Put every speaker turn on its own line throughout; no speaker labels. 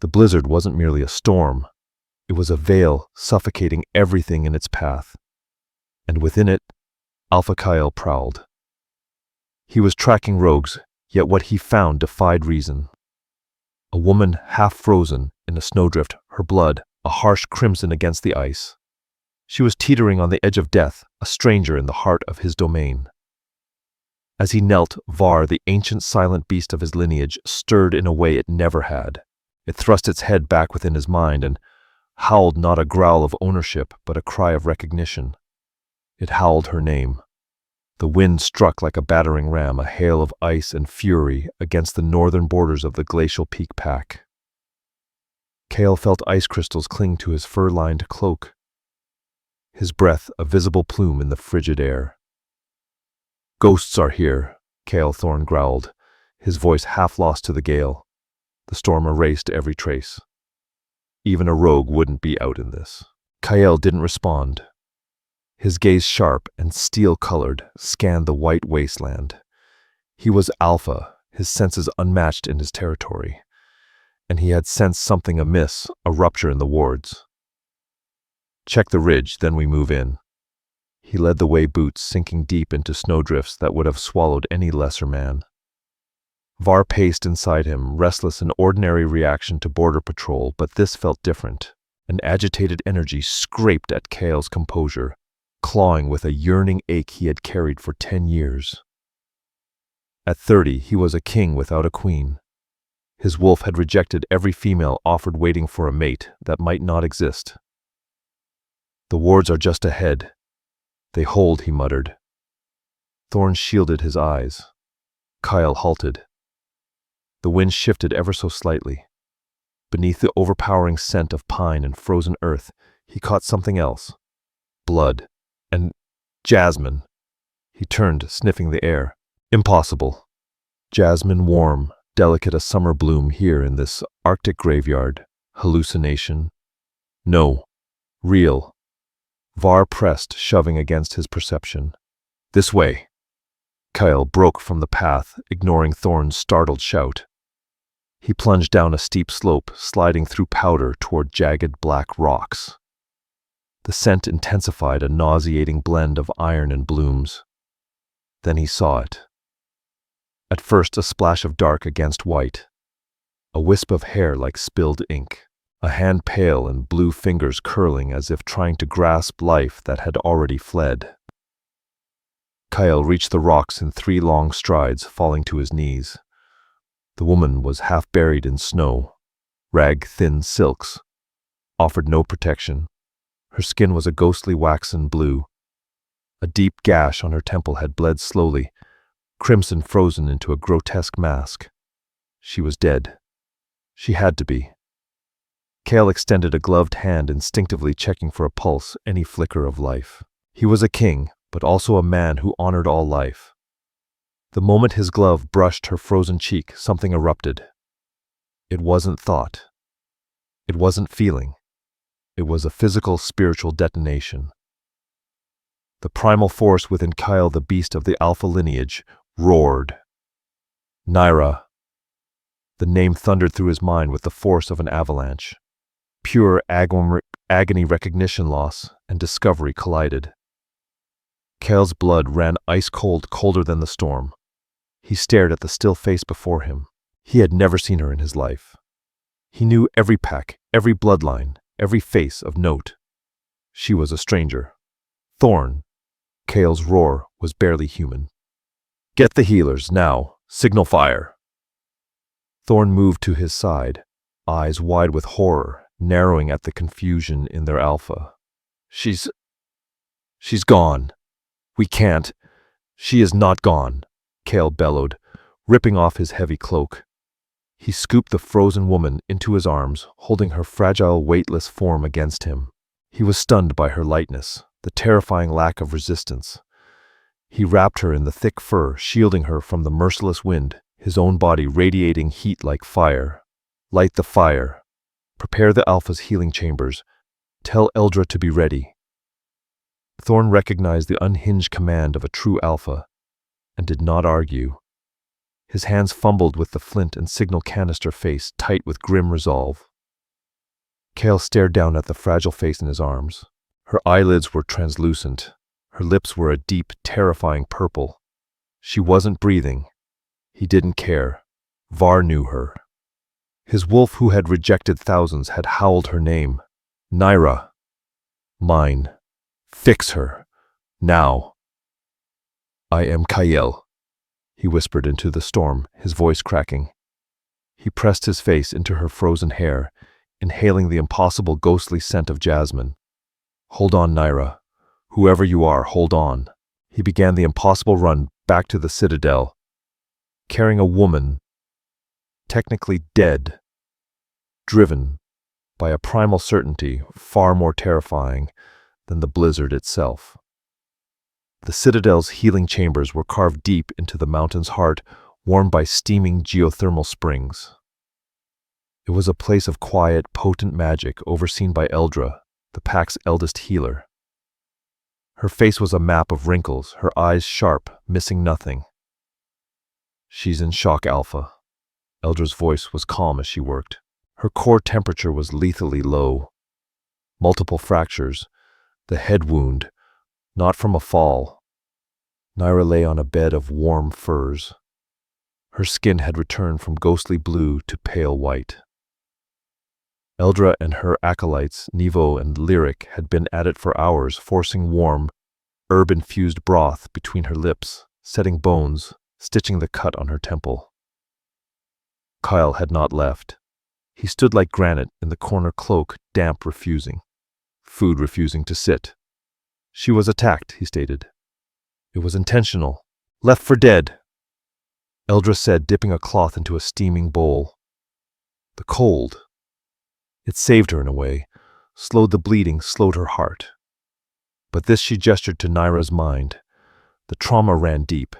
The blizzard wasn't merely a storm. It was a veil suffocating everything in its path. And within it, Alpha Kyle prowled. He was tracking rogues, yet what he found defied reason. A woman half frozen in a snowdrift, her blood a harsh crimson against the ice. She was teetering on the edge of death, a stranger in the heart of his domain. As he knelt, Var, the ancient silent beast of his lineage, stirred in a way it never had. It thrust its head back within his mind and howled not a growl of ownership, but a cry of recognition. It howled her name. The wind struck like a battering ram, a hail of ice and fury against the northern borders of the glacial peak pack. Kale felt ice crystals cling to his fur-lined cloak, his breath a visible plume in the frigid air. "Ghosts are here," Kale Thorn growled, his voice half lost to the gale. The storm erased every trace. Even a rogue wouldn't be out in this. Kyle didn't respond. His gaze sharp and steel-colored scanned the white wasteland. He was Alpha, his senses unmatched in his territory. And he had sensed something amiss, a rupture in the wards. "Check the ridge, then we move in." He led the way, boots sinking deep into snowdrifts that would have swallowed any lesser man. Var paced inside him, restless, an ordinary reaction to border patrol, but this felt different. An agitated energy scraped at Kale's composure, clawing with a yearning ache he had carried for 10 years. At 30, he was a king without a queen. His wolf had rejected every female offered waiting for a mate that might not exist. "The wards are just ahead. They hold," he muttered. Thorn shielded his eyes. Kyle halted. The wind shifted ever so slightly. Beneath the overpowering scent of pine and frozen earth, he caught something else. Blood. And jasmine. He turned, sniffing the air. Impossible. Jasmine warm, delicate, a summer bloom here in this Arctic graveyard. Hallucination? No. Real. Var pressed, shoving against his perception. "This way." Kyle broke from the path, ignoring Thorn's startled shout. He plunged down a steep slope, sliding through powder toward jagged black rocks. The scent intensified, a nauseating blend of iron and blooms. Then he saw it. At first, a splash of dark against white. A wisp of hair like spilled ink. A hand pale and blue fingers curling as if trying to grasp life that had already fled. Kyle reached the rocks in 3 long strides, falling to his knees. The woman was half buried in snow. Rag-thin silks offered no protection. Her skin was a ghostly waxen blue. A deep gash on her temple had bled slowly, crimson frozen into a grotesque mask. She was dead. She had to be. Kale extended a gloved hand, instinctively checking for a pulse, any flicker of life. He was a king, but also a man who honored all life. The moment his glove brushed her frozen cheek, something erupted. It wasn't thought. It wasn't feeling. It was a physical, spiritual detonation. The primal force within Kyle, the beast of the Alpha lineage, roared. Naira. The name thundered through his mind with the force of an avalanche. Pure agony, recognition loss, and discovery collided. Kyle's blood ran ice-cold, colder than the storm. He stared at the still face before him. He had never seen her in his life. He knew every pack, every bloodline, every face of note. She was a stranger. Thorn. Kale's roar was barely human. "Get the healers, now. Signal fire." Thorn moved to his side, eyes wide with horror, narrowing at the confusion in their Alpha. She's gone. We can't. She is not gone," Kale bellowed, ripping off his heavy cloak. He scooped the frozen woman into his arms, holding her fragile, weightless form against him. He was stunned by her lightness, the terrifying lack of resistance. He wrapped her in the thick fur, shielding her from the merciless wind, his own body radiating heat like fire. "Light the fire. Prepare the Alpha's healing chambers. Tell Eldra to be ready." Thorn recognized the unhinged command of a true Alpha, and did not argue. His hands fumbled with the flint and signal canister, face tight with grim resolve. Kale stared down at the fragile face in his arms. Her eyelids were translucent. Her lips were a deep, terrifying purple. She wasn't breathing. He didn't care. Var knew her. His wolf who had rejected thousands had howled her name. Naira. Mine. Fix her. Now. I am Kael, he whispered into the storm, his voice cracking. He pressed his face into her frozen hair, inhaling the impossible ghostly scent of jasmine. Hold on, Naira. Whoever you are, hold on. He began the impossible run back to the citadel, carrying a woman, technically dead, driven by a primal certainty far more terrifying than the blizzard itself. The citadel's healing chambers were carved deep into the mountain's heart, warmed by steaming geothermal springs. It was a place of quiet, potent magic overseen by Eldra, the pack's eldest healer. Her face was a map of wrinkles, her eyes sharp, missing nothing. She's in shock, Alpha. Eldra's voice was calm as she worked. Her core temperature was lethally low. Multiple fractures, the head wound, not from a fall. Naira lay on a bed of warm furs. Her skin had returned from ghostly blue to pale white. Eldra and her acolytes, Nevo and Lyric, had been at it for hours, forcing warm, herb-infused broth between her lips, setting bones, stitching the cut on her temple. Kyle had not left. He stood like granite in the corner, cloak, damp refusing. Food refusing to sit. She was attacked, he stated. It was intentional. Left for dead. Eldra said, dipping a cloth into a steaming bowl. The cold. It saved her in a way, slowed the bleeding, slowed her heart. But this, she gestured to Naira's mind. The trauma ran deep.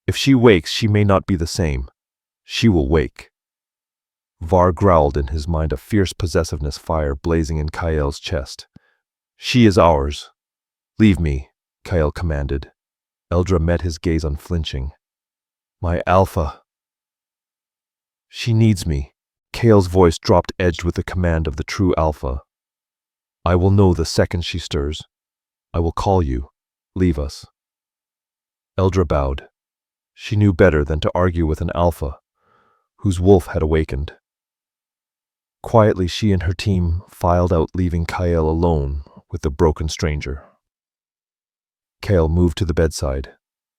If she wakes, she may not be the same. She will wake. Var growled in his mind, a fierce possessiveness fire blazing in Kael's chest. She is ours. Leave me, Kael commanded. Eldra met his gaze unflinching. My Alpha. She needs me. Kael's voice dropped, edged with the command of the true Alpha. I will know the second she stirs. I will call you. Leave us. Eldra bowed. She knew better than to argue with an Alpha, whose wolf had awakened. Quietly, she and her team filed out, leaving Kael alone with the broken stranger. Kael moved to the bedside.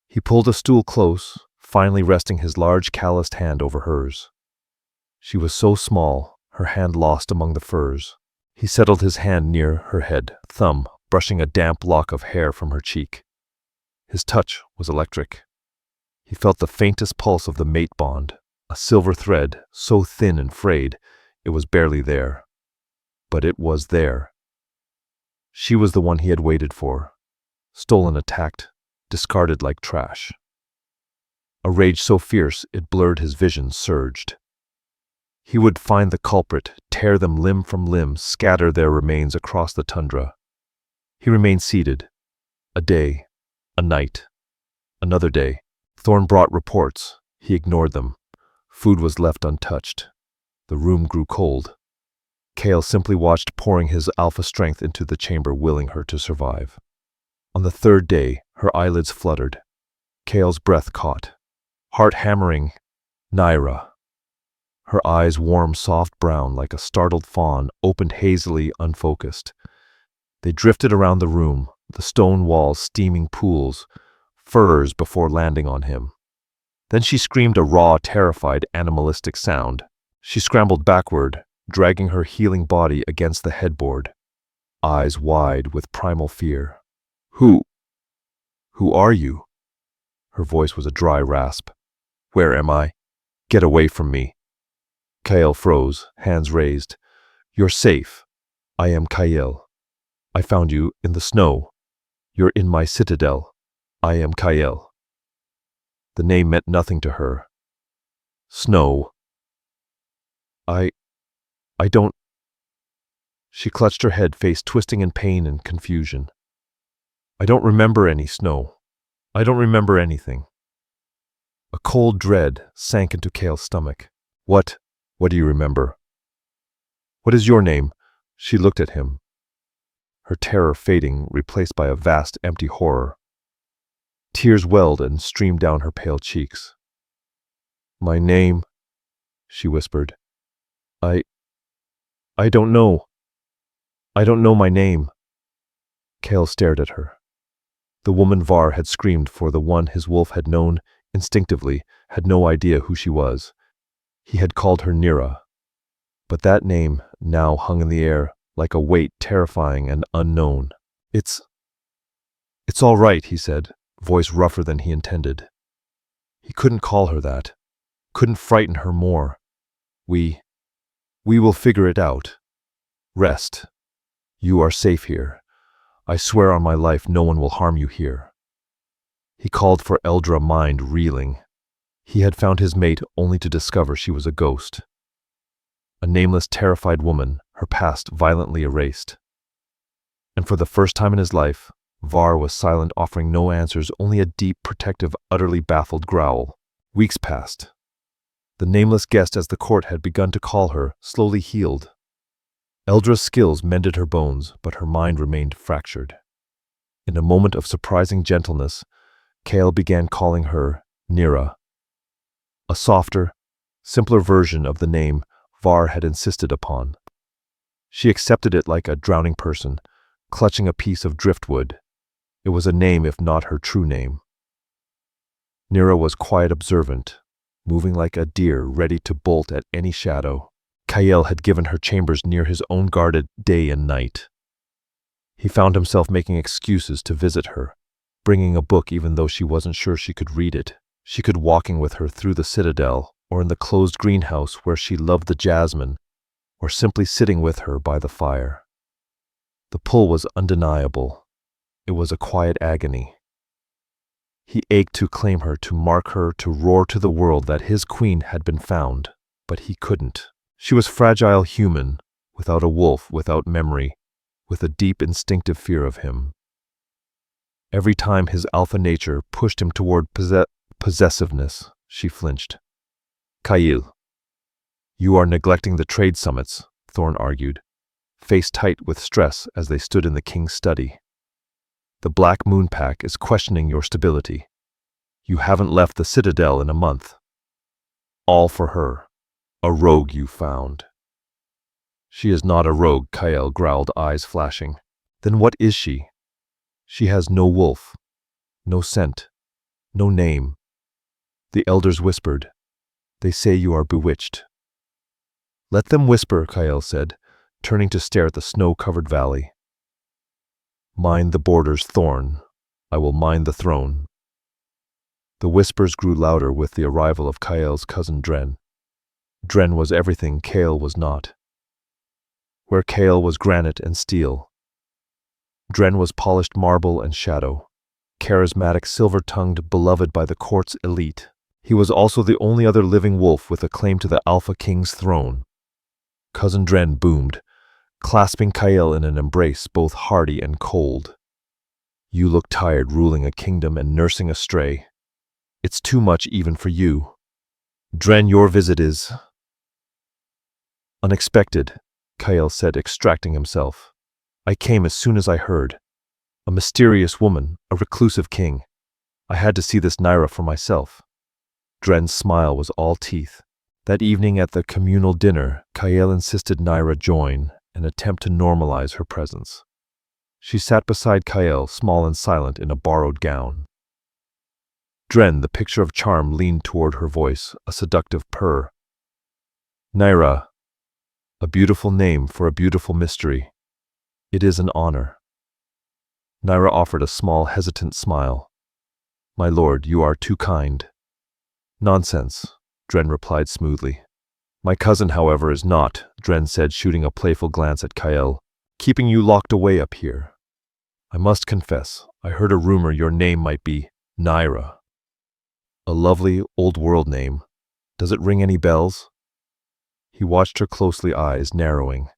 He pulled a stool close, finally resting his large calloused hand over hers. She was so small, her hand lost among the furs. He settled his hand near her head, thumb brushing a damp lock of hair from her cheek. His touch was electric. He felt the faintest pulse of the mate bond, a silver thread, so thin and frayed, it was barely there. But it was there. She was the one he had waited for. Stolen, attacked, discarded like trash. A rage so fierce it blurred his vision surged. He would find the culprit, tear them limb from limb, scatter their remains across the tundra. He remained seated. A day, a night, another day. Thorn brought reports. He ignored them. Food was left untouched. The room grew cold. Kael simply watched, pouring his alpha strength into the chamber, willing her to survive. On the third day, her eyelids fluttered. Kael's breath caught. Heart hammering. Naira. Her eyes, warm, soft brown like a startled fawn, opened hazily, unfocused. They drifted around the room, the stone walls steaming pools, furs before landing on him. Then she screamed a raw, terrified, animalistic sound. She scrambled backward, dragging her healing body against the headboard, eyes wide with primal fear. Who are you? Her voice was a dry rasp. Where am I? Get away from me. Kael froze, hands raised. You're safe. I am Kael. I found you in the snow. You're in my citadel. I am Kael. The name meant nothing to her. Snow. I don't... She clutched her head, face twisting in pain and confusion. I don't remember any snow. I don't remember anything. A cold dread sank into Kael's stomach. What do you remember? What is your name? She looked at him, her terror fading, replaced by a vast, empty horror. Tears welled and streamed down her pale cheeks. "My name," she whispered. I don't know. I don't know my name." Kale stared at her. The woman Var had screamed for, the one his wolf had known instinctively, had no idea who she was. He had called her Nira. But that name now hung in the air like a weight terrifying and unknown. It's all right," he said, voice rougher than he intended. He couldn't call her that, couldn't frighten her more. We will figure it out. Rest. You are safe here. I swear on my life no one will harm you here." He called for Eldra, mind reeling. He had found his mate only to discover she was a ghost. A nameless, terrified woman, her past violently erased. And for the first time in his life, Var was silent, offering no answers, only a deep, protective, utterly baffled growl. Weeks passed. The nameless guest, as the court had begun to call her, slowly healed. Eldra's skills mended her bones, but her mind remained fractured. In a moment of surprising gentleness, Kale began calling her Nira, a softer, simpler version of the name Var had insisted upon. She accepted it like a drowning person, clutching a piece of driftwood. It was a name, if not her true name. Nira was quiet, observant, moving like a deer ready to bolt at any shadow. Kael had given her chambers near his own, guarded day and night. He found himself making excuses to visit her, bringing a book even though she wasn't sure she could read it. She could walking with her through the citadel, or in the closed greenhouse where she loved the jasmine, or simply sitting with her by the fire. The pull was undeniable. It was a quiet agony. He ached to claim her, to mark her, to roar to the world that his queen had been found, but he couldn't. She was fragile, human, without a wolf, without memory, with a deep instinctive fear of him. Every time his alpha nature pushed him toward possessiveness, she flinched. "Kael, you are neglecting the trade summits," Thorn argued, face tight with stress as they stood in the king's study. "The Black Moon Pack is questioning your stability. You haven't left the citadel in a month. All for her. A rogue you found." "She is not a rogue," Kael growled, eyes flashing. "Then what is she? She has no wolf, no scent, no name." The elders whispered. "They say you are bewitched." "Let them whisper," Kael said, turning to stare at the snow-covered valley. "Mind the borders, Thorn. I will mind the throne." The whispers grew louder with the arrival of Kael's cousin Dren. Dren was everything Kael was not. Where Kael was granite and steel, Dren was polished marble and shadow, charismatic, silver-tongued, beloved by the court's elite. He was also the only other living wolf with a claim to the Alpha King's throne. Cousin Dren boomed, clasping Kael in an embrace both hearty and cold. "You look tired, ruling a kingdom and nursing a stray. It's too much even for you. Dren, your visit is unexpected," Kael said, extracting himself. "I came as soon as I heard. A mysterious woman, a reclusive king. I had to see this Nira for myself." Dren's smile was all teeth. That evening at the communal dinner, Kael insisted Nira join and attempt to normalize her presence. She sat beside Kael, small and silent in a borrowed gown. Dren, the picture of charm, leaned toward her voice, a seductive purr. "Nira, a beautiful name for a beautiful mystery. It is an honor." Nira offered a small, hesitant smile. "My lord, you are too kind." "Nonsense," Dren replied smoothly. "My cousin, however, is not," Dren said, shooting a playful glance at Kael, "keeping you locked away up here. I must confess, I heard a rumor your name might be Nira. A lovely, old-world name. Does it ring any bells?" He watched her closely, eyes narrowing.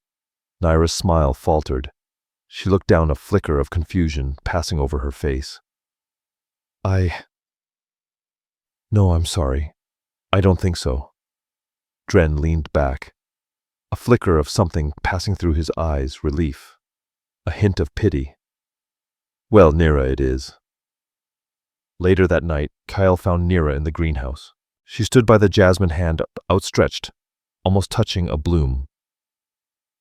Nira's smile faltered. She looked down, a flicker of confusion passing over her face. No, I'm sorry. I don't think so." Dren leaned back. A flicker of something passing through his eyes, relief. A hint of pity. Well, Nira it is. Later that night, Kyle found Nira in the greenhouse. She stood by the jasmine hand outstretched, almost touching a bloom.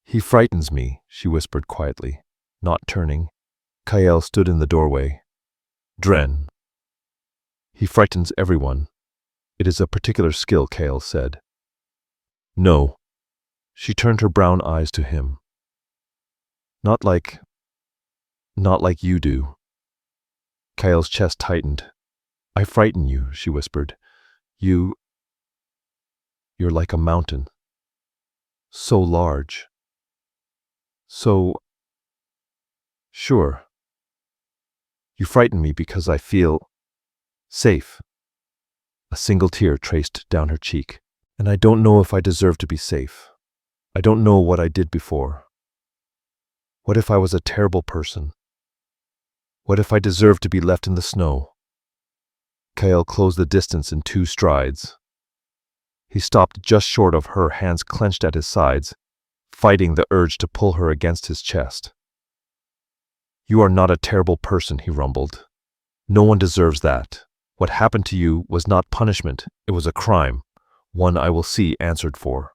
He frightens me, she whispered quietly, not turning. Kyle stood in the doorway. Dren. He frightens everyone. It is a particular skill, Kyle said. No. She turned her brown eyes to him. Not like you do. Kyle's chest tightened. I frighten you, she whispered. You're like a mountain. So large. So... Sure. You frighten me because I feel... safe. A single tear traced down her cheek. And I don't know if I deserve to be safe. I don't know what I did before. What if I was a terrible person? What if I deserved to be left in the snow? Kyle closed the distance in 2 strides. He stopped just short of her, hands clenched at his sides, fighting the urge to pull her against his chest. You are not a terrible person, he rumbled. No one deserves that. What happened to you was not punishment, it was a crime, one I will see answered for.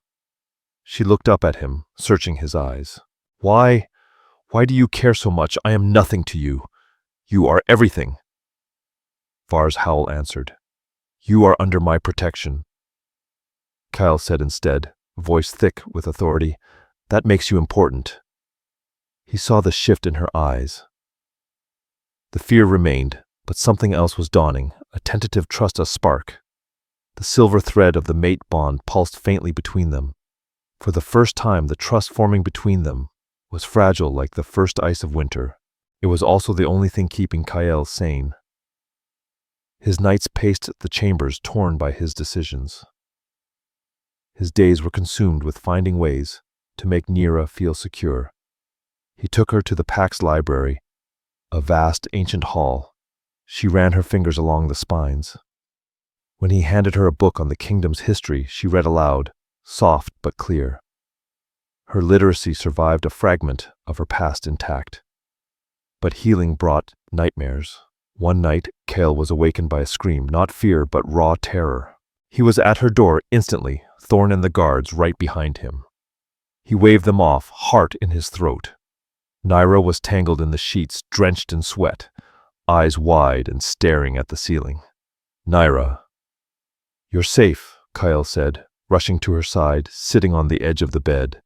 She looked up at him, searching his eyes. Why do you care so much? I am nothing to you. You are everything. Var's howl answered. You are under my protection. Kyle said instead, voice thick with authority, that makes you important. He saw the shift in her eyes. The fear remained, but something else was dawning, a tentative trust, a spark. The silver thread of the mate bond pulsed faintly between them. For the first time, the trust forming between them was fragile like the first ice of winter. It was also the only thing keeping Kyle sane. His nights paced the chambers torn by his decisions. His days were consumed with finding ways to make Nira feel secure. He took her to the Pax library, a vast ancient hall. She ran her fingers along the spines. When he handed her a book on the kingdom's history, she read aloud, soft but clear. Her literacy survived a fragment of her past intact. But healing brought nightmares. One night, Kale was awakened by a scream, not fear but raw terror. He was at her door instantly, Thorn and the guards right behind him. He waved them off, heart in his throat. Nira was tangled in the sheets, drenched in sweat, eyes wide and staring at the ceiling. Nira. You're safe, Kyle said, rushing to her side, sitting on the edge of the bed.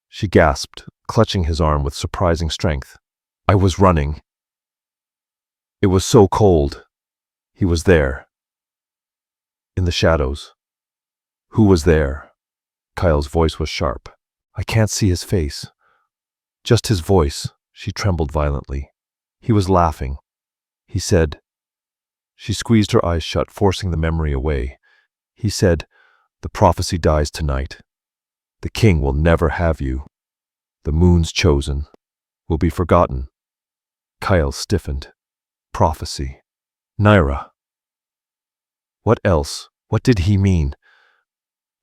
She gasped, clutching his arm with surprising strength. I was running. It was so cold. He was there. In the shadows. Who was there? Kyle's voice was sharp. I can't see his face. Just his voice. She trembled violently. He was laughing. He said... She squeezed her eyes shut, forcing the memory away. He said, the prophecy dies tonight. The king will never have you. The moon's chosen. Will be forgotten. Kyle stiffened. Prophecy. Nira. What else? What did he mean?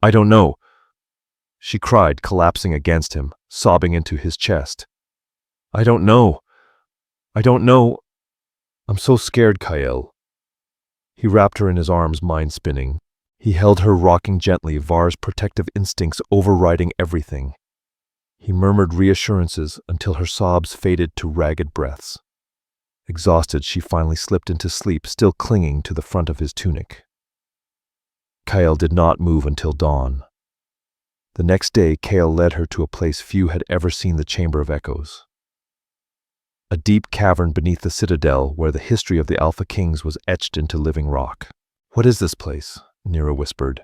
I don't know. She cried, collapsing against him, sobbing into his chest. I don't know. I don't know. I'm so scared, Kyle. He wrapped her in his arms, mind spinning. He held her, rocking gently, Var's protective instincts overriding everything. He murmured reassurances until her sobs faded to ragged breaths. Exhausted, she finally slipped into sleep, still clinging to the front of his tunic. Kyle did not move until dawn. The next day, Kale led her to a place few had ever seen, the Chamber of Echoes. A deep cavern beneath the citadel where the history of the Alpha Kings was etched into living rock. What is this place? Nira whispered,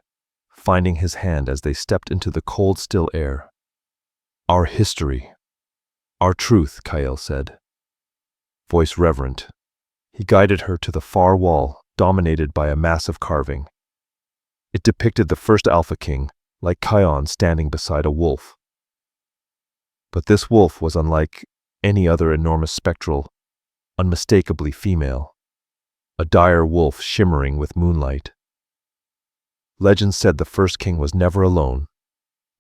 finding his hand as they stepped into the cold, still air. Our history. Our truth, Kyle said. Voice reverent. He guided her to the far wall, dominated by a massive carving. It depicted the first Alpha King, like Kion standing beside a wolf. But this wolf was unlike any other enormous spectral, unmistakably female. A dire wolf shimmering with moonlight. Legend said the first king was never alone.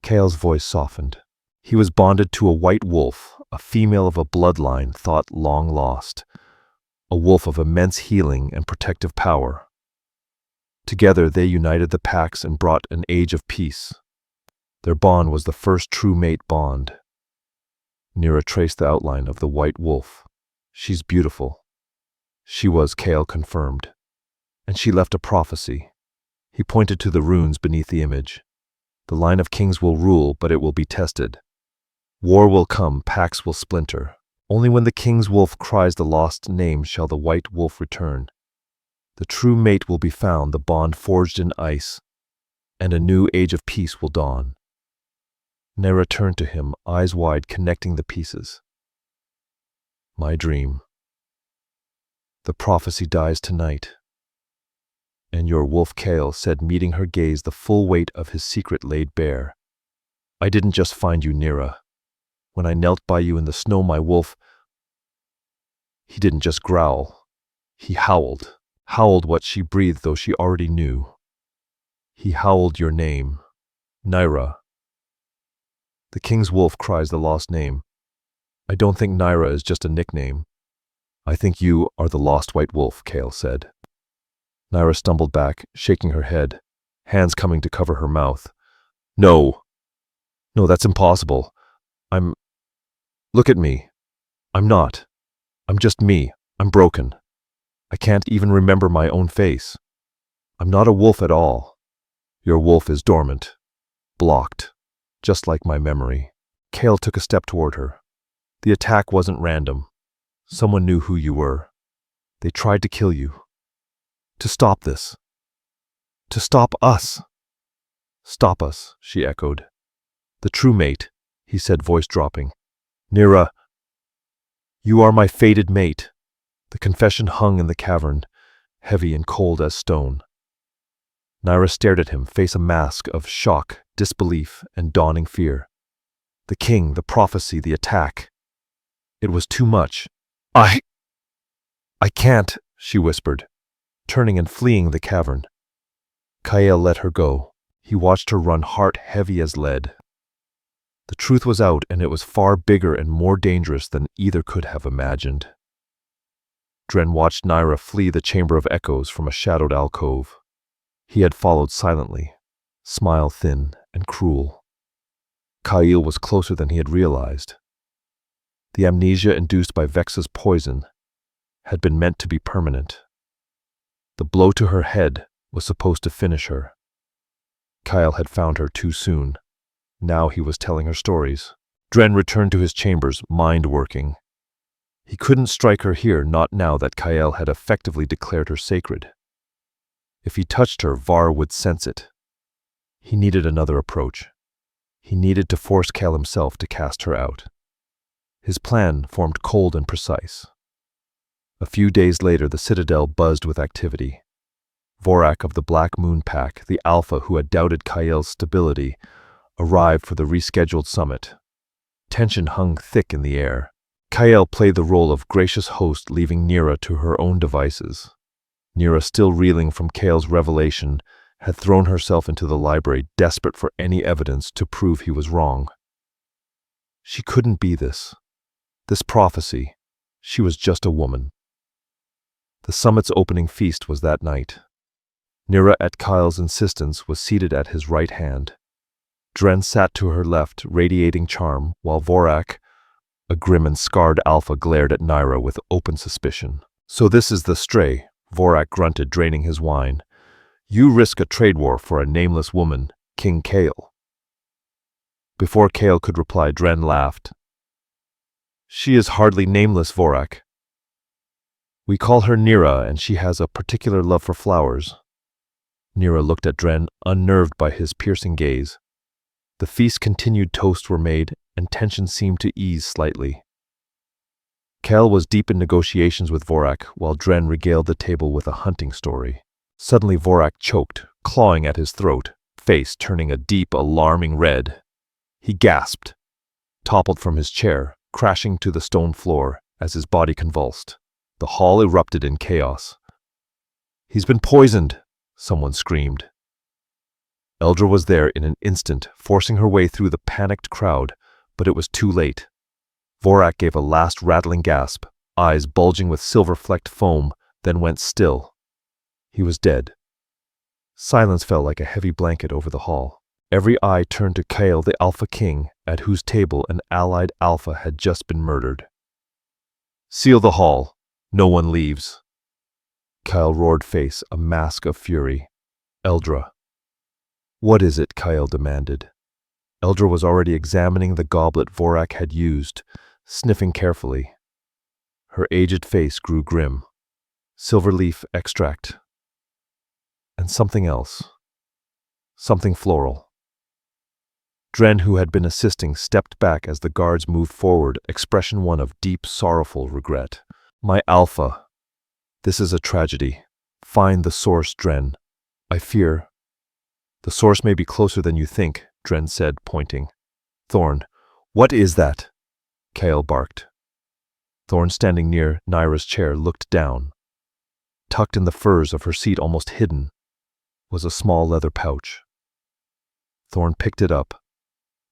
Kael's voice softened. He was bonded to a white wolf, a female of a bloodline thought long lost, a wolf of immense healing and protective power. Together they united the packs and brought an age of peace. Their bond was the first true mate bond. Nira traced the outline of the white wolf. She's beautiful. She was, Kael confirmed. And she left a prophecy. He pointed to the runes beneath the image. The line of kings will rule, but it will be tested. War will come, packs will splinter. Only when the king's wolf cries the lost name shall the white wolf return. The true mate will be found, the bond forged in ice, and a new age of peace will dawn. Nira turned to him, eyes wide, connecting the pieces. My dream. The prophecy dies tonight. And your wolf Kael said, meeting her gaze, the full weight of his secret laid bare. I didn't just find you, Nira. When I knelt by you in the snow, my wolf, he didn't just growl. He howled what she breathed, though she already knew. He howled your name, Nira. The king's wolf cries the lost name. I don't think Nira is just a nickname. I think you are the lost white wolf, Kael said. Nira stumbled back, shaking her head, hands coming to cover her mouth. No, that's impossible. Look at me. I'm not. I'm just me. I'm broken. I can't even remember my own face. I'm not a wolf at all. Your wolf is dormant, blocked, just like my memory. Kael took a step toward her. The attack wasn't random. Someone knew who you were. They tried to kill you. To stop this. To stop us. Stop us, she echoed. The true mate, he said, voice dropping. Nira, you are my fated mate. The confession hung in the cavern, heavy and cold as stone. Nira stared at him, face a mask of shock, disbelief, and dawning fear. The king, the prophecy, the attack. It was too much. I can't, she whispered, turning and fleeing the cavern. Kael let her go. He watched her run, heart heavy as lead. The truth was out, and it was far bigger and more dangerous than either could have imagined. Dren watched Nira flee the chamber of echoes from a shadowed alcove. He had followed silently, smile thin and cruel. Kael was closer than he had realized. The amnesia induced by Vex's poison had been meant to be permanent. The blow to her head was supposed to finish her. Kael had found her too soon. Now he was telling her stories. Dren returned to his chambers, mind working. He couldn't strike her here, not now that Kael had effectively declared her sacred. If he touched her, Var would sense it. He needed another approach. He needed to force Kael himself to cast her out. His plan formed cold and precise. A few days later, the citadel buzzed with activity. Vorak of the Black Moon Pack, the Alpha who had doubted Kael's stability, arrived for the rescheduled summit. Tension hung thick in the air. Kael played the role of gracious host, leaving Nira to her own devices. Nira, still reeling from Kael's revelation, had thrown herself into the library, desperate for any evidence to prove he was wrong. She couldn't be this prophecy. She was just a woman. The summit's opening feast was that night. Nira, at Kael's insistence, was seated at his right hand. Dren sat to her left, radiating charm, while Vorak, a grim and scarred alpha, glared at Nira with open suspicion. So this is the stray, Vorak grunted, draining his wine. You risk a trade war for a nameless woman, King Kael. Before Kael could reply, Dren laughed. She is hardly nameless, Vorak. We call her Nira, and she has a particular love for flowers. Nira looked at Dren, unnerved by his piercing gaze. The feast continued, toasts were made, and tension seemed to ease slightly. Kael was deep in negotiations with Vorak, while Dren regaled the table with a hunting story. Suddenly Vorak choked, clawing at his throat, face turning a deep, alarming red. He gasped, toppled from his chair, crashing to the stone floor as his body convulsed. The hall erupted in chaos. He's been poisoned, someone screamed. Eldra was there in an instant, forcing her way through the panicked crowd, but it was too late. Vorak gave a last rattling gasp, eyes bulging with silver-flecked foam, then went still. He was dead. Silence fell like a heavy blanket over the hall. Every eye turned to Kale, the Alpha King, at whose table an allied Alpha had just been murdered. "Seal the hall. No one leaves." Kyle roared, face a mask of fury. "Eldra." "What is it?" Kyle demanded. Eldra was already examining the goblet Vorak had used, sniffing carefully. Her aged face grew grim. Silver leaf extract. And something else. Something floral. Dren, who had been assisting, stepped back as the guards moved forward, expression one of deep, sorrowful regret. "My Alpha. This is a tragedy. Find the source, Dren. I fear." "The source may be closer than you think," Dren said, pointing. "Thorn, what is that?" Kale barked. Thorn, standing near Nyra's chair, looked down. Tucked in the furs of her seat, almost hidden, was a small leather pouch. Thorn picked it up,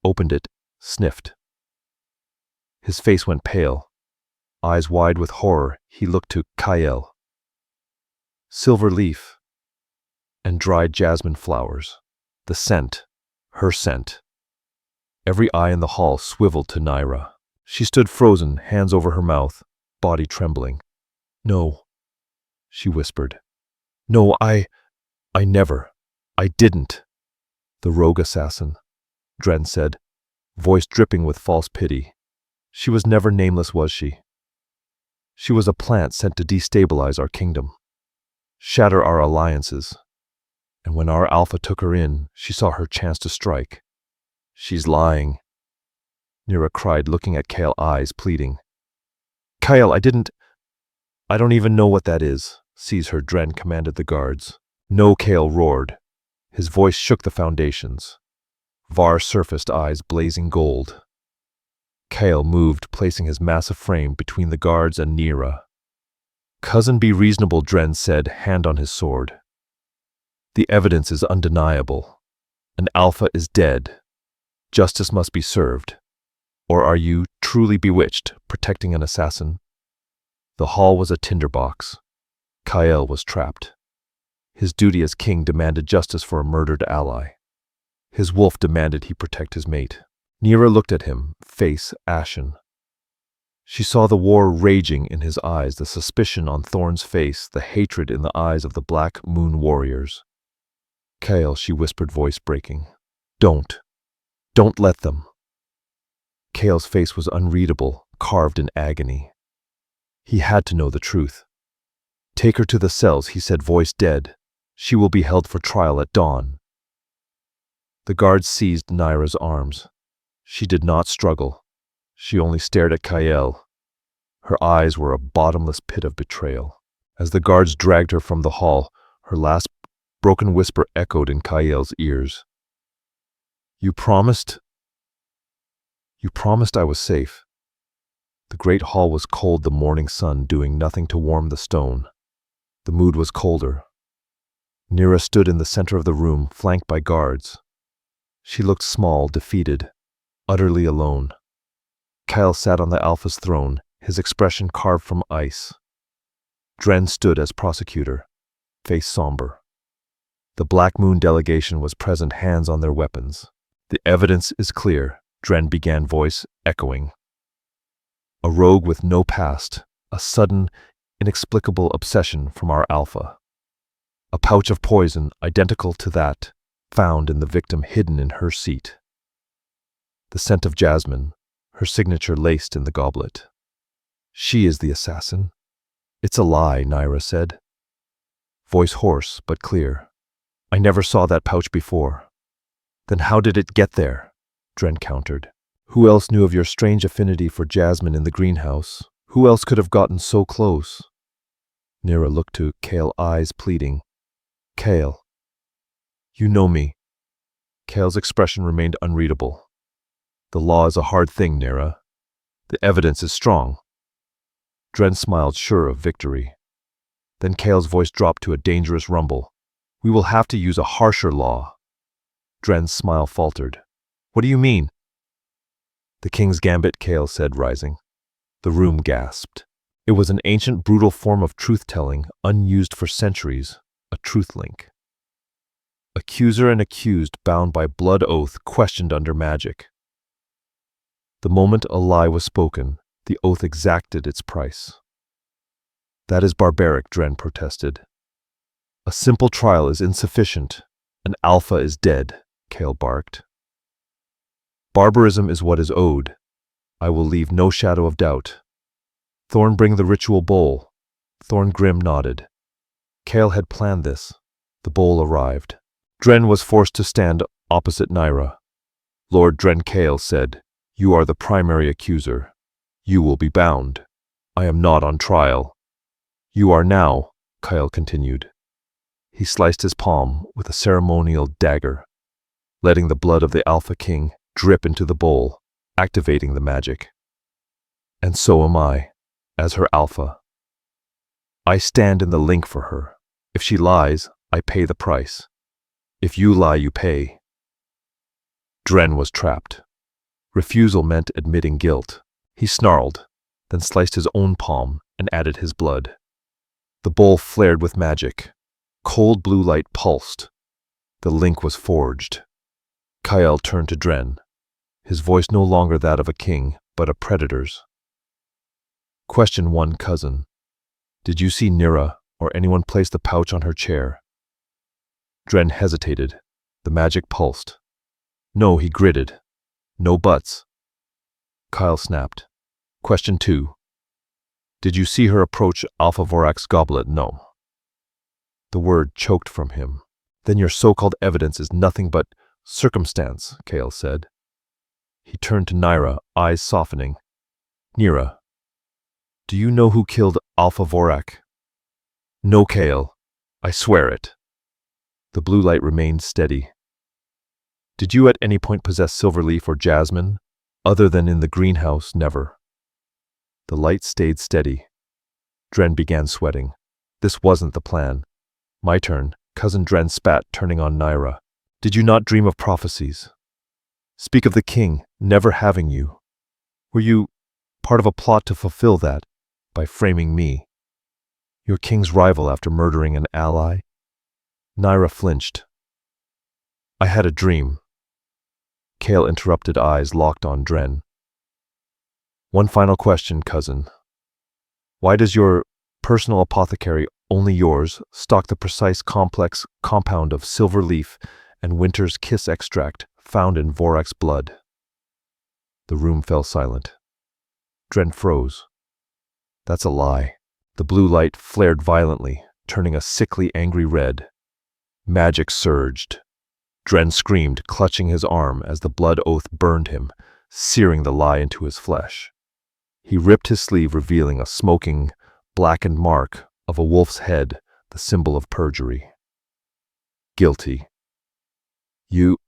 opened it, sniffed. His face went pale. Eyes wide with horror, he looked to Kyle. Silver leaf and dried jasmine flowers. The scent, her scent. Every eye in the hall swiveled to Nyra. She stood frozen, hands over her mouth, body trembling. "No," she whispered. "No, I never. I didn't." "The rogue assassin," Dren said, voice dripping with false pity. "She was never nameless, was she? She was a plant sent to destabilize our kingdom, shatter our alliances. And when our Alpha took her in, she saw her chance to strike. She's lying," Nyra cried, looking at Kale, eyes pleading. "Kyle, I don't even know what that is." "Seize her," Dren commanded the guards. "No," Kale roared. His voice shook the foundations. Var surfaced, eyes blazing gold. Kale moved, placing his massive frame between the guards and Nyra. "Cousin, be reasonable," Dren said, hand on his sword. "The evidence is undeniable. An Alpha is dead. Justice must be served. Or are you, truly bewitched, protecting an assassin?" The hall was a tinderbox. Kyle was trapped. His duty as king demanded justice for a murdered ally. His wolf demanded he protect his mate. Nyra looked at him, face ashen. She saw the war raging in his eyes, the suspicion on Thorn's face, the hatred in the eyes of the Black Moon warriors. "Kale," she whispered, voice breaking. Don't let them." Kale's face was unreadable, carved in agony. He had to know the truth. "Take her to the cells," he said, voice dead. "She will be held for trial at dawn." The guards seized Nyra's arms. She did not struggle. She only stared at Kyle. Her eyes were a bottomless pit of betrayal. As the guards dragged her from the hall, her last broken whisper echoed in Kyle's ears. You promised I was safe." The great hall was cold, the morning sun doing nothing to warm the stone. The mood was colder. Nyra stood in the center of the room, flanked by guards. She looked small, defeated, utterly alone. Kyle sat on the Alpha's throne, his expression carved from ice. Dren stood as prosecutor, face somber. The Black Moon delegation was present, hands on their weapons. "The evidence is clear," Dren began, voice echoing. "A rogue with no past, a sudden, inexplicable obsession from our Alpha. A pouch of poison identical to that found in the victim hidden in her seat. The scent of jasmine, her signature laced in the goblet. She is the assassin." "It's a lie," Nyra said. Voice hoarse but clear. "I never saw that pouch before." "Then how did it get there?" Dren countered. "Who else knew of your strange affinity for jasmine in the greenhouse? Who else could have gotten so close?" Nyra looked to Kale, eyes pleading. "Kale, you know me." Kale's expression remained unreadable. "The law is a hard thing, Nyra. The evidence is strong." Dren smiled, sure of victory. Then Kale's voice dropped to a dangerous rumble. "We will have to use a harsher law." Dren's smile faltered. What do you mean? The king's gambit, Kale said, rising. The room gasped. It was an ancient, brutal form of truth-telling, unused for centuries, a truth link. Accuser and accused, bound by blood oath, questioned under magic. The moment a lie was spoken, the oath exacted its price. That is barbaric, Dren protested. A simple trial is insufficient. An alpha is dead, Kale barked. Barbarism is what is owed. I will leave no shadow of doubt. Thorn, bring the ritual bowl. Thorn Grim nodded. Kale had planned this. The bowl arrived. Dren was forced to stand opposite Nyra. Lord Dren, Kale said, you are the primary accuser. You will be bound. I am not on trial. You are now, Kyle continued. He sliced his palm with a ceremonial dagger, letting the blood of the Alpha King drip into the bowl, activating the magic. And so am I, as her alpha. I stand in the link for her. If she lies, I pay the price. If you lie, you pay. Dren was trapped. Refusal meant admitting guilt. He snarled, then sliced his own palm and added his blood. The bowl flared with magic. Cold blue light pulsed. The link was forged. Kyle turned to Dren, his voice no longer that of a king, but a predator's. Question 1, cousin. Did you see Nyra or anyone place the pouch on her chair? Dren hesitated. The magic pulsed. No, he gritted. No buts. Kyle snapped. Question 2. Did you see her approach Alpha Vorak's goblet? No. The word choked from him. Then your so-called evidence is nothing but circumstance, Kale said. He turned to Nyra, eyes softening. Nyra, do you know who killed Alpha Vorak? No, Kale. I swear it. The blue light remained steady. Did you at any point possess Silverleaf or Jasmine? Other than in the greenhouse, never. The light stayed steady. Dren began sweating. This wasn't the plan. My turn, cousin Dren spat, turning on Nyra. Did you not dream of prophecies? Speak of the king never having you. Were you part of a plot to fulfill that by framing me? Your king's rival after murdering an ally? Nyra flinched. I had a dream. Kale interrupted, eyes locked on Dren. One final question, cousin. Why does your personal apothecary, only yours, stock the precise complex compound of Silverleaf and Winter's Kiss extract found in Vorak's blood? The room fell silent. Dren froze. That's a lie. The blue light flared violently, turning a sickly, angry red. Magic surged. Dren screamed, clutching his arm as the blood oath burned him, searing the lie into his flesh. He ripped his sleeve, revealing a smoking, blackened mark of a wolf's head, the symbol of perjury. Guilty. You...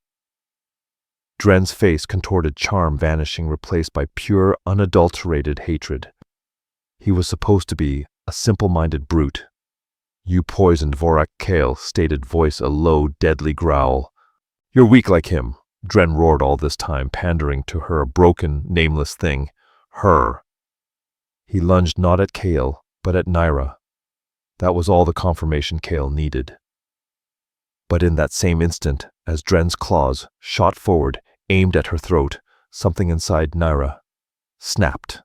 Dren's face contorted, charm vanishing, replaced by pure, unadulterated hatred. He was supposed to be a simple-minded brute. You poisoned Vorak, Kale stated, voice a low, deadly growl. You're weak like him, Dren roared, all this time pandering to her, a broken, nameless thing. Her. He lunged not at Kale, but at Nyra. That was all the confirmation Kale needed. But in that same instant, as Dren's claws shot forward, aimed at her throat, something inside Nyra snapped.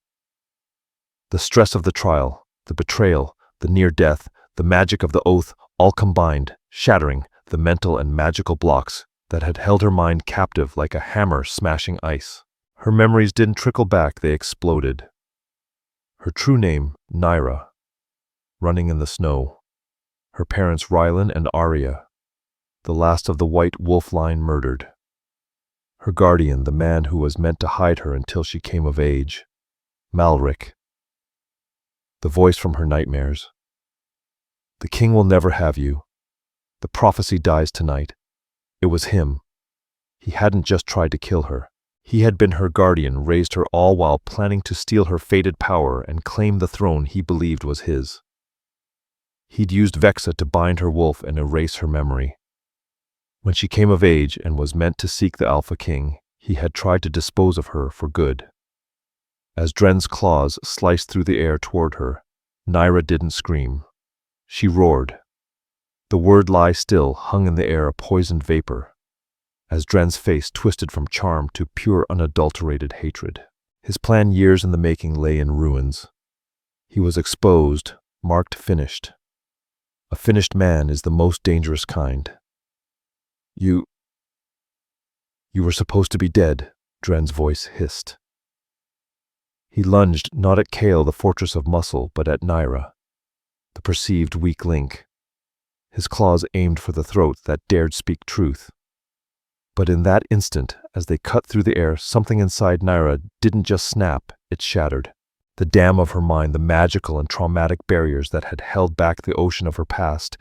The stress of the trial, the betrayal, the near death, the magic of the oath, all combined, shattering the mental and magical blocks that had held her mind captive like a hammer smashing ice. Her memories didn't trickle back, they exploded. Her true name, Nyra, running in the snow. Her parents, Rylan and Arya, the last of the white wolf line, murdered. Her guardian, the man who was meant to hide her until she came of age, Malric. The voice from her nightmares. The king will never have you. The prophecy dies tonight. It was him. He hadn't just tried to kill her. He had been her guardian, raised her all while planning to steal her fated power and claim the throne he believed was his. He'd used Vexa to bind her wolf and erase her memory. When she came of age and was meant to seek the Alpha King, he had tried to dispose of her for good. As Dren's claws sliced through the air toward her, Nyra didn't scream. She roared. The word "lie still" hung in the air, a poisoned vapor, as Dren's face twisted from charm to pure unadulterated hatred. His plan, years in the making, lay in ruins. He was exposed, marked finished. A finished man is the most dangerous kind. You were supposed to be dead, Dren's voice hissed. He lunged not at Kale, the fortress of muscle, but at Nyra, the perceived weak link. His claws aimed for the throat that dared speak truth. But in that instant, as they cut through the air, something inside Nyra didn't just snap, it shattered. The dam of her mind, the magical and traumatic barriers that had held back the ocean of her past,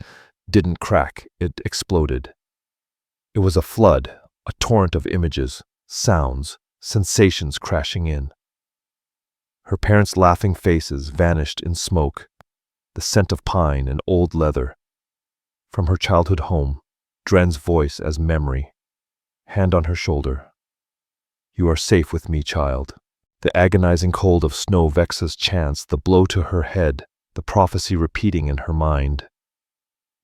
didn't crack, it exploded. It was a flood, a torrent of images, sounds, sensations crashing in. Her parents' laughing faces vanished in smoke, the scent of pine and old leather. From her childhood home, Dren's voice as memory, hand on her shoulder. You are safe with me, child. The agonizing cold of snow, Vexa's chants, the blow to her head, the prophecy repeating in her mind.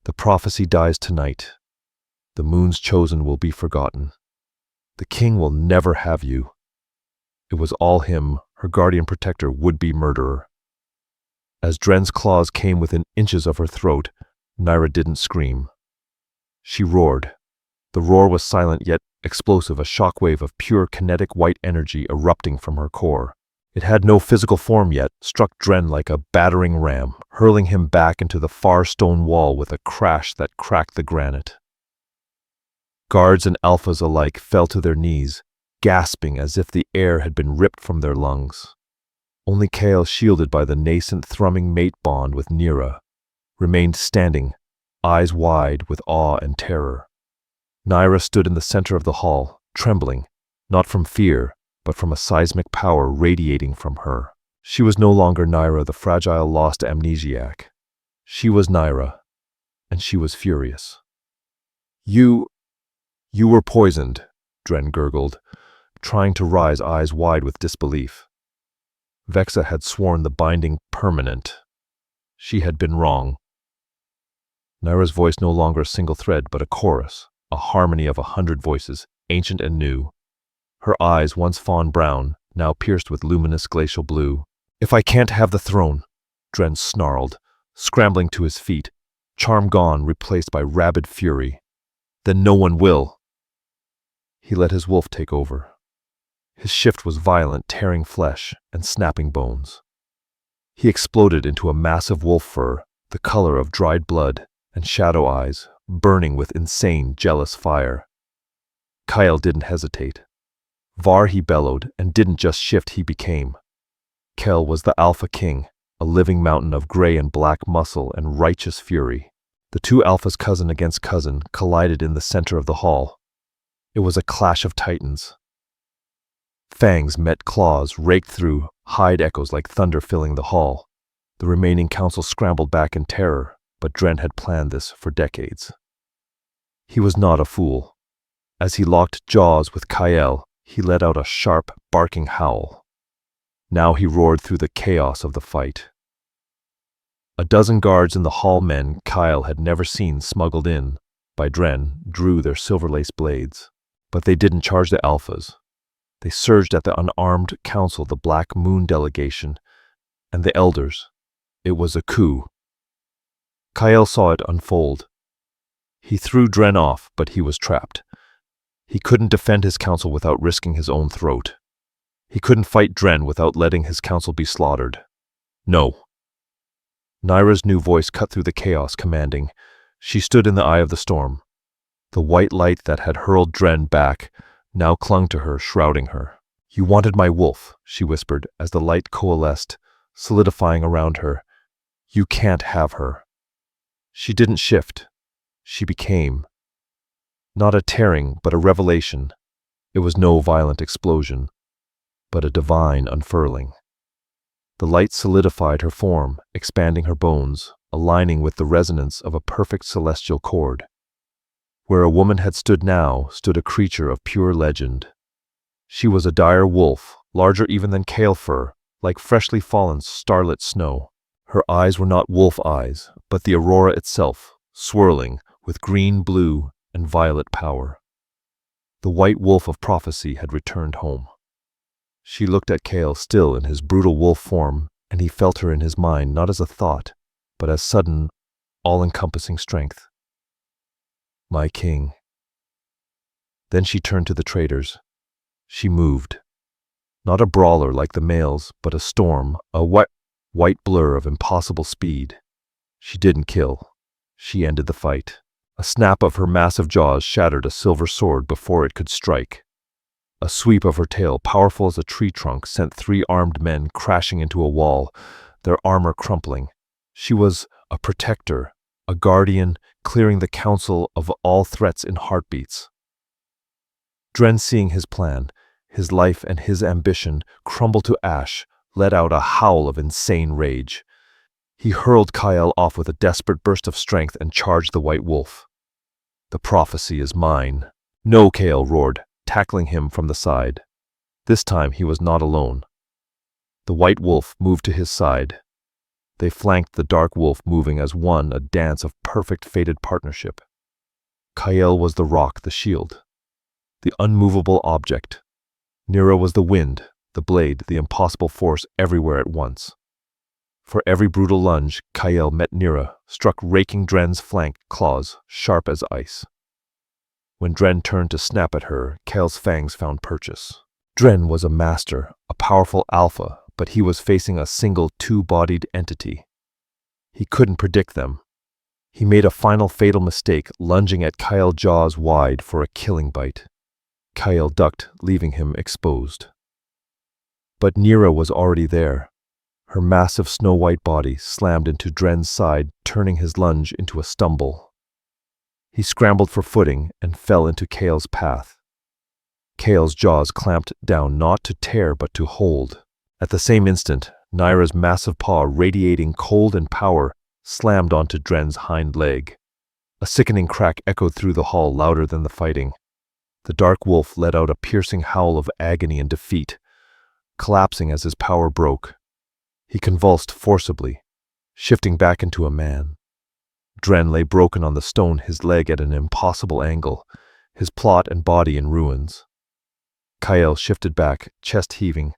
The prophecy dies tonight. The moon's chosen will be forgotten. The king will never have you. It was all him, her guardian protector, would-be murderer. As Dren's claws came within inches of her throat, Nyra didn't scream. She roared. The roar was silent yet explosive, a shockwave of pure kinetic white energy erupting from her core. It had no physical form yet, struck Dren like a battering ram, hurling him back into the far stone wall with a crash that cracked the granite. Guards and alphas alike fell to their knees, gasping as if the air had been ripped from their lungs. Only Kale, shielded by the nascent thrumming mate bond with Nyra, remained standing, eyes wide with awe and terror. Nyra stood in the center of the hall, trembling, not from fear, but from a seismic power radiating from her. She was no longer Nyra, the fragile, lost amnesiac. She was Nyra, and she was furious. You were poisoned, Dren gurgled, trying to rise, eyes wide with disbelief. Vexa had sworn the binding permanent. She had been wrong. Nyra's voice no longer a single thread, but a chorus, a harmony of 100 voices, ancient and new. Her eyes, once fawn brown, now pierced with luminous glacial blue. If I can't have the throne, Dren snarled, scrambling to his feet, charm gone, replaced by rabid fury, then no one will. He let his wolf take over. His shift was violent, tearing flesh and snapping bones. He exploded into a massive wolf fur, the color of dried blood, and shadow eyes, burning with insane, jealous fire. Kyle didn't hesitate. Var, he bellowed, and didn't just shift, he became. Kel was the Alpha King, a living mountain of gray and black muscle and righteous fury. The two alphas, cousin against cousin, collided in the center of the hall. It was a clash of titans. Fangs met claws, raked through, hide echoes like thunder filling the hall. The remaining council scrambled back in terror, but Dren had planned this for decades. He was not a fool. As he locked jaws with Kyle, he let out a sharp, barking howl. Now he roared through the chaos of the fight. A dozen guards in the hall, men Kyle had never seen smuggled in by Dren, drew their silver-laced blades. But they didn't charge the alphas. They surged at the unarmed council, the Black Moon delegation, and the elders. It was a coup. Kyle saw it unfold. He threw Dren off, but he was trapped. He couldn't defend his council without risking his own throat. He couldn't fight Dren without letting his council be slaughtered. No. Nyra's new voice cut through the chaos, commanding. She stood in the eye of the storm. The white light that had hurled Dren back now clung to her, shrouding her. You wanted my wolf, she whispered as the light coalesced, solidifying around her. You can't have her. She didn't shift. She became. Not a tearing, but a revelation. It was no violent explosion, but a divine unfurling. The light solidified her form, expanding her bones, aligning with the resonance of a perfect celestial chord. Where a woman had stood now stood a creature of pure legend. She was a dire wolf, larger even than Kale fur, like freshly fallen starlit snow. Her eyes were not wolf eyes, but the aurora itself, swirling with green, blue, and violet power. The white wolf of prophecy had returned home. She looked at Kale still in his brutal wolf form, and he felt her in his mind not as a thought, but as sudden, all-encompassing strength. My king. Then she turned to the traders. She moved. Not a brawler like the males, but a storm, a white blur of impossible speed. She didn't kill. She ended the fight. A snap of her massive jaws shattered a silver sword before it could strike. A sweep of her tail, powerful as a tree trunk, sent 3 armed men crashing into a wall, their armor crumpling. She was a protector, a guardian, clearing the council of all threats in heartbeats. Dren, seeing his plan, his life and his ambition crumble to ash, let out a howl of insane rage. He hurled Kyle off with a desperate burst of strength and charged the white wolf. The prophecy is mine. No, Kale roared, tackling him from the side. This time he was not alone. The white wolf moved to his side. They flanked the dark wolf, moving as one, a dance of perfect fated partnership. Kyle was the rock, the shield, the unmovable object. Nira was the wind, the blade, the impossible force everywhere at once. For every brutal lunge, Kyle met Nira, struck raking Dren's flank claws, sharp as ice. When Dren turned to snap at her, Kyle's fangs found purchase. Dren was a master, a powerful alpha, but he was facing a single two-bodied entity. He couldn't predict them. He made a final fatal mistake, lunging at Kyle, jaws wide for a killing bite. Kyle ducked, leaving him exposed. But Nira was already there. Her massive snow-white body slammed into Dren's side, turning his lunge into a stumble. He scrambled for footing and fell into Kale's path. Kale's jaws clamped down not to tear but to hold. At the same instant, Nira's massive paw, radiating cold and power, slammed onto Dren's hind leg. A sickening crack echoed through the hall, louder than the fighting. The dark wolf let out a piercing howl of agony and defeat, collapsing as his power broke. He convulsed forcibly, shifting back into a man. Dren lay broken on the stone, his leg at an impossible angle, his plot and body in ruins. Kyle shifted back, chest heaving,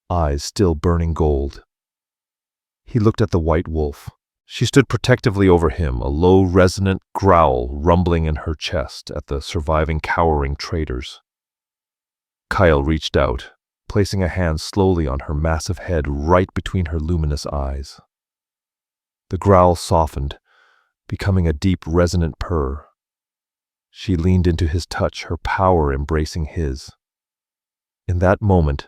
eyes still burning gold. He looked at the white wolf. She stood protectively over him, a low, resonant growl rumbling in her chest at the surviving, cowering traders. Kyle reached out, placing a hand slowly on her massive head right between her luminous eyes. The growl softened, becoming a deep, resonant purr. She leaned into his touch, her power embracing his. In that moment,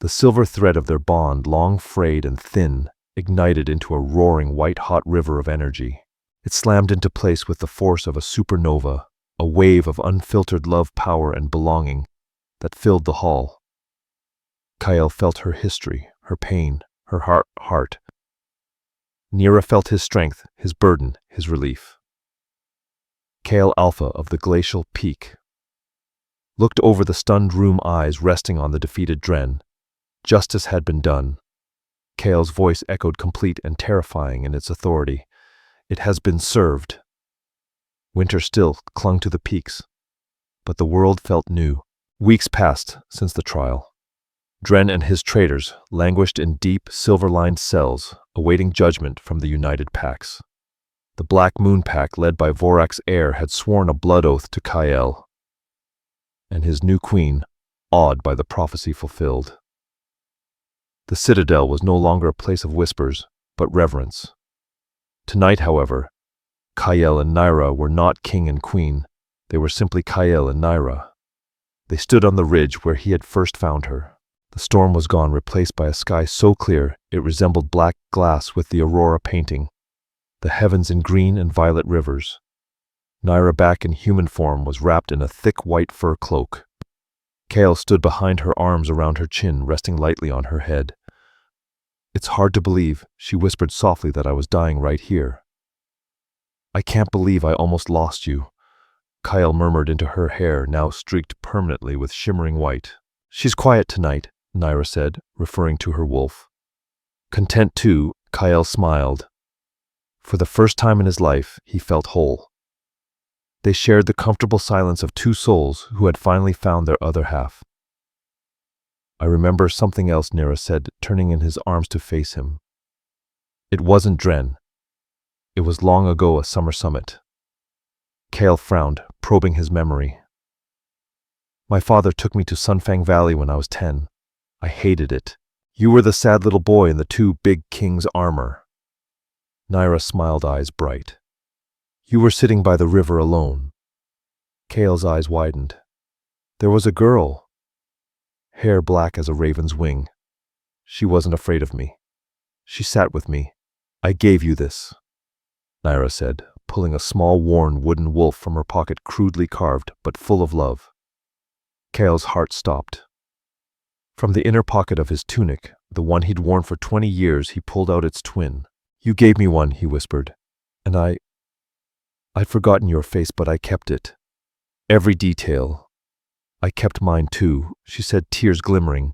the silver thread of their bond, long frayed and thin, ignited into a roaring, white-hot river of energy. It slammed into place with the force of a supernova, a wave of unfiltered love, power, and belonging that filled the hall. Kyle felt her history, her pain, her heart. Nira felt his strength, his burden, his relief. Kale Alpha of the glacial peak looked over the stunned room, eyes resting on the defeated Dren. Justice had been done. Kale's voice echoed complete and terrifying in its authority. It has been served. Winter still clung to the peaks, but the world felt new. Weeks passed since the trial. Dren and his traders languished in deep, silver-lined cells, awaiting judgment from the United Packs. The Black Moon Pack, led by Vorax's heir, had sworn a blood oath to Kyle, and his new queen, awed by the prophecy fulfilled. The citadel was no longer a place of whispers, but reverence. Tonight, however, Kyle and Nira were not king and queen. They were simply Kyle and Nira. They stood on the ridge where he had first found her. The storm was gone, replaced by a sky so clear it resembled black glass with the aurora painting, the heavens in green and violet rivers. Nira, back in human form, was wrapped in a thick white fur cloak. Kale stood behind her, arms around her chin, resting lightly on her head. "It's hard to believe," she whispered softly, "that I was dying right here. I can't believe I almost lost you." Kyle murmured into her hair, now streaked permanently with shimmering white. She's quiet tonight, Naira said, referring to her wolf. Content too, Kyle smiled. For the first time in his life, he felt whole. They shared the comfortable silence of two souls who had finally found their other half. I remember something else, Naira said, turning in his arms to face him. It wasn't Dren. It was long ago a summer summit. Kale frowned, probing his memory. My father took me to Sunfang Valley when I was 10. I hated it. You were the sad little boy in the two big king's armor. Naira smiled, eyes bright. You were sitting by the river alone. Kale's eyes widened. There was a girl. Hair black as a raven's wing. She wasn't afraid of me. She sat with me. I gave you this, Naira said, pulling a small worn wooden wolf from her pocket, crudely carved but full of love. Kale's heart stopped. From the inner pocket of his tunic, the one he'd worn for 20 years, he pulled out its twin. You gave me one, he whispered, and I'd forgotten your face, but I kept it. Every detail. I kept mine too, she said, tears glimmering,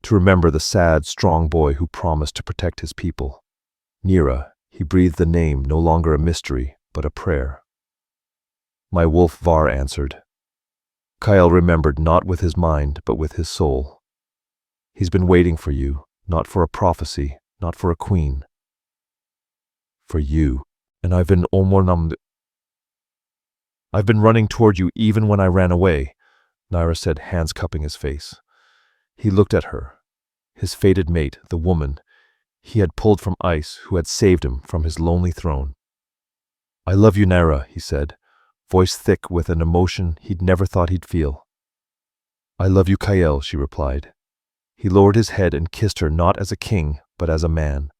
to remember the sad, strong boy who promised to protect his people. Nira, he breathed the name, no longer a mystery, but a prayer. My wolf Var answered. Kyle remembered, not with his mind, but with his soul. He's been waiting for you, not for a prophecy, not for a queen. For you, and I've been running toward you even when I ran away, Naira said, hands cupping his face. He looked at her, his fated mate, the woman he had pulled from ice, who had saved him from his lonely throne. I love you, Naira, he said, voice thick with an emotion he'd never thought he'd feel. I love you, Kyle, she replied. He lowered his head and kissed her, not as a king, but as a man.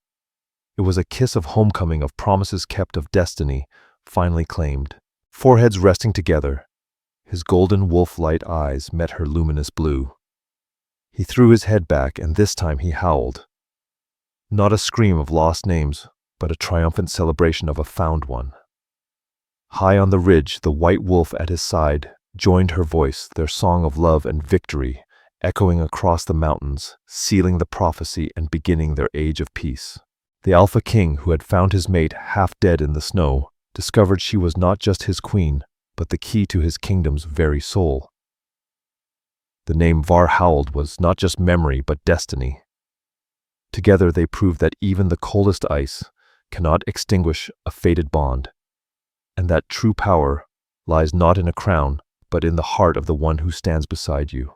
It was a kiss of homecoming, of promises kept, of destiny finally claimed. Foreheads resting together, his golden wolf-light eyes met her luminous blue. He threw his head back, and this time he howled. Not a scream of lost names, but a triumphant celebration of a found one. High on the ridge, the white wolf at his side joined her voice, their song of love and victory, echoing across the mountains, sealing the prophecy and beginning their age of peace. The Alpha King, who had found his mate half dead in the snow, discovered she was not just his queen, but the key to his kingdom's very soul. The name Var howled was not just memory, but destiny. Together they proved that even the coldest ice cannot extinguish a fated bond, and that true power lies not in a crown, but in the heart of the one who stands beside you.